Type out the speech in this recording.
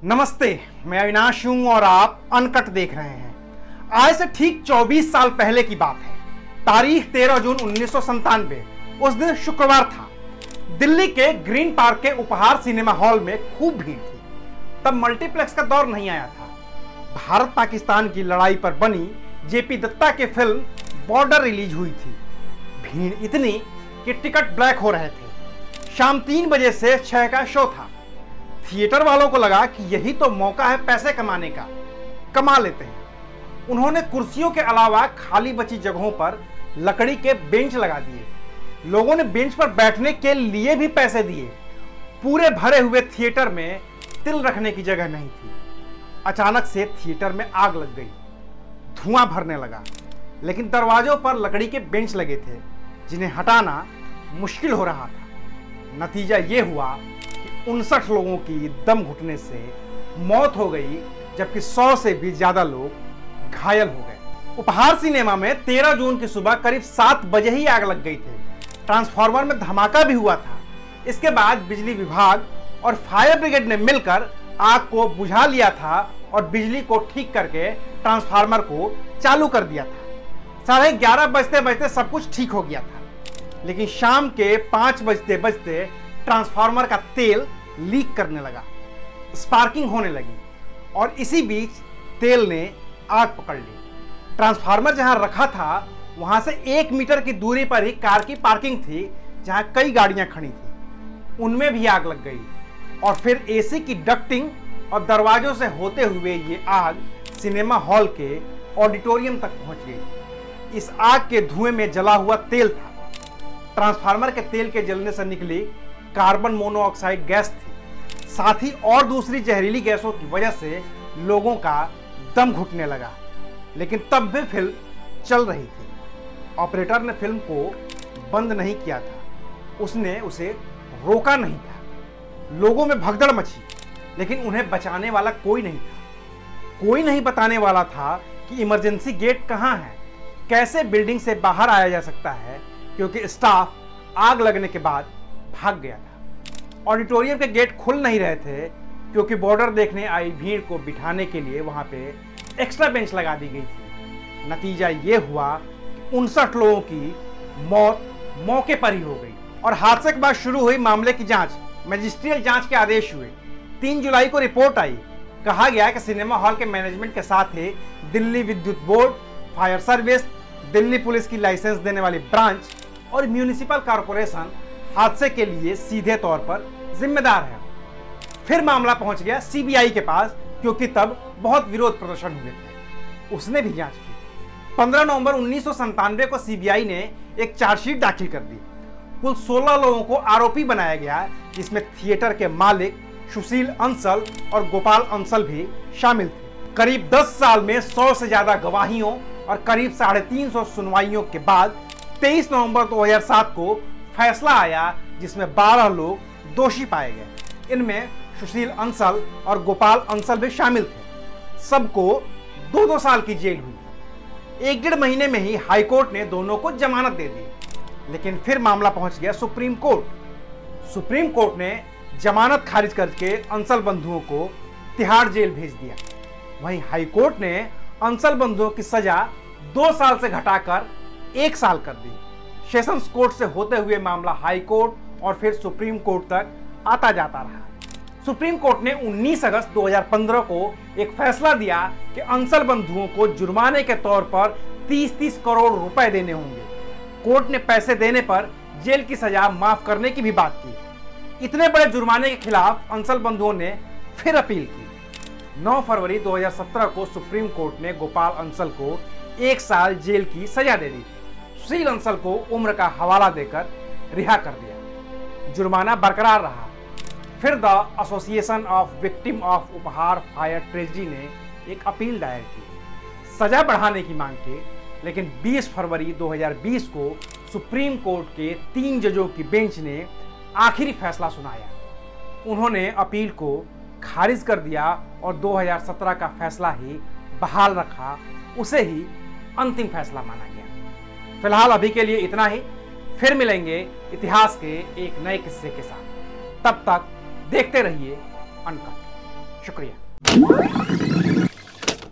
नमस्ते, मैं अविनाश हूं और आप अनकट देख रहे हैं। आज से ठीक 24 साल पहले की बात है। तारीख 13 जून 1997। उस दिन शुक्रवार था। दिल्ली के ग्रीन पार्क के उपहार सिनेमा हॉल में खूब भीड़ थी। तब मल्टीप्लेक्स का दौर नहीं आया था। भारत पाकिस्तान की लड़ाई पर बनी जेपी दत्ता की फिल्म बॉर्डर रिलीज हुई थी। भीड़ इतनी कि टिकट ब्लैक हो रहे थे। शाम 3 बजे से 6 का शो था। थिएटर वालों को लगा कि यही तो मौका है पैसे कमाने का, कमा लेते हैं। उन्होंने कुर्सियों के अलावा खाली बची जगहों पर लकड़ी के बेंच लगा दिए। लोगों ने बेंच पर बैठने के लिए भी पैसे दिए। पूरे भरे हुए थिएटर में तिल रखने की जगह नहीं थी। अचानक से थिएटर में आग लग गई। धुआं भरने लगा, लेकिन दरवाजों पर लकड़ी के बेंच लगे थे जिन्हें हटाना मुश्किल हो रहा था। नतीजा यह हुआ कि 59 लोगों की दम घुटने से मौत हो गई, जबकि 100 से भी ज्यादा लोग घायल हो गए। उपहार सिनेमा में 13 जून की सुबह करीब 7 बजे ही आग लग गई थी। ट्रांसफार्मर में धमाका भी हुआ था। इसके बाद बिजली विभाग और फायर ब्रिगेड ने मिलकर आग को बुझा लिया था और बिजली को ठीक करके ट्रांसफार्मर को चालू कर दिया था। 11:30 बजते बजते सब कुछ ठीक हो गया था, लेकिन शाम के 5 बजते बजते ट्रांसफार्मर का तेल लीक करने लगा, स्पार्किंग होने लगी और इसी बीच तेल ने आग पकड़ ली। ट्रांसफार्मर जहां रखा था वहां से 1 मीटर की दूरी पर ही कार की पार्किंग थी, जहां कई गाड़ियां खड़ी थी। उनमें भी आग लग गई और फिर एसी की डक्टिंग और दरवाजों से होते हुए ये आग सिनेमा हॉल के ऑडिटोरियम तक पहुंच गई। इस आग के धुएं में जला हुआ तेल था। ट्रांसफार्मर के तेल के जलने से निकली कार्बन मोनोऑक्साइड गैस थी। साथ ही और दूसरी जहरीली गैसों की वजह से लोगों का दम घुटने लगा, लेकिन तब भी फिल्म चल रही थी। ऑपरेटर ने फिल्म को बंद नहीं किया था, उसने उसे रोका नहीं था। लोगों में भगदड़ मची, लेकिन उन्हें बचाने वाला कोई नहीं था। कोई नहीं बताने वाला था कि इमरजेंसी गेट कहां है, कैसे बिल्डिंग से बाहर आया जा सकता है, क्योंकि स्टाफ आग लगने के बाद भाग गया था। ऑडिटोरियम के गेट खुल नहीं रहे थे, क्योंकि बॉर्डर देखने आई भीड़ को बिठाने के लिए वहां पे एक्स्ट्रा बेंच लगा दी गई थी। नतीजा यह हुआ कि 59 लोगों की मौत मौके पर ही हो गई और हादसे के बाद शुरू हुई मामले की जांच। मजिस्ट्रियल जांच के आदेश हुए। 3 जुलाई को रिपोर्ट आई। कहा गया कि सिनेमा हॉल के मैनेजमेंट के साथ ही दिल्ली विद्युत board, fire service, Delhi police की लाइसेंस देने वाली ब्रांच और म्यूनिसिपल कॉरपोरेशन हादसे के लिए सीधे तौर पर जिम्मेदार है। फिर मामला पहुंच गया सीबीआई के पास, क्योंकि तब बहुत विरोध प्रदर्शन हुए थे। उसने भी जांच की। 15 नवंबर 1997 को सीबीआई ने एक चार्जशीट दाखिल कर दी। कुल 16 लोगों को आरोपी बनाया गया, जिसमें थिएटर के मालिक सुशील अंसल और गोपाल अंसल भी शामिल थे। करीब 10 साल में 100 से ज्यादा गवाहियों और करीब 350 सुनवाइयों के बाद 23 नवंबर 2007 को फैसला आया, जिसमें 12 लोग दोषी पाए गए। इनमें सुशील अंसल और गोपाल अंसल भी शामिल थे। सबको 2-2 साल की जेल हुई। 1-1.5 महीने में ही हाईकोर्ट ने दोनों को जमानत दे दी, लेकिन फिर मामला पहुंच गया सुप्रीम कोर्ट। सुप्रीम कोर्ट ने जमानत खारिज करके अंसल बंधुओं को तिहाड़ जेल भेज दिया। वहीं हाईकोर्ट ने अंसल बंधुओं की सजा 2 साल से घटाकर 1 साल कर दी। सेशंस कोर्ट से होते हुए मामला हाई कोर्ट और फिर सुप्रीम कोर्ट तक आता जाता रहा। सुप्रीम कोर्ट ने 19 अगस्त 2015 को एक फैसला दिया कि अंसल बंधुओं को जुर्माने के तौर पर 30-30 करोड़ रुपए देने होंगे। कोर्ट ने पैसे देने पर जेल की सजा माफ करने की भी बात की। इतने बड़े जुर्माने के खिलाफ अंसल बंधुओं ने फिर अपील की। 9 फरवरी 2017 को सुप्रीम कोर्ट ने गोपाल अंसल को 1 साल जेल की सजा दे दी। सुशील अंसल को उम्र का हवाला देकर रिहा कर दिया। जुर्माना बरकरार रहा। फिर the association of victim of उपहार फायर ट्रेजेडी ने एक अपील दायर की सजा बढ़ाने की मांग की, लेकिन 20 फरवरी 2020 को सुप्रीम कोर्ट के 3 जजों की बेंच ने आखिरी फैसला सुनाया। उन्होंने अपील को खारिज कर दिया और 2017 का फैसला ही बहाल रखा। उसे ही अंतिम फैसला माना गया। फिलहाल अभी के लिए इतना ही। फिर मिलेंगे इतिहास के एक नए किस्से के साथ। तब तक देखते रहिए अनकट। शुक्रिया।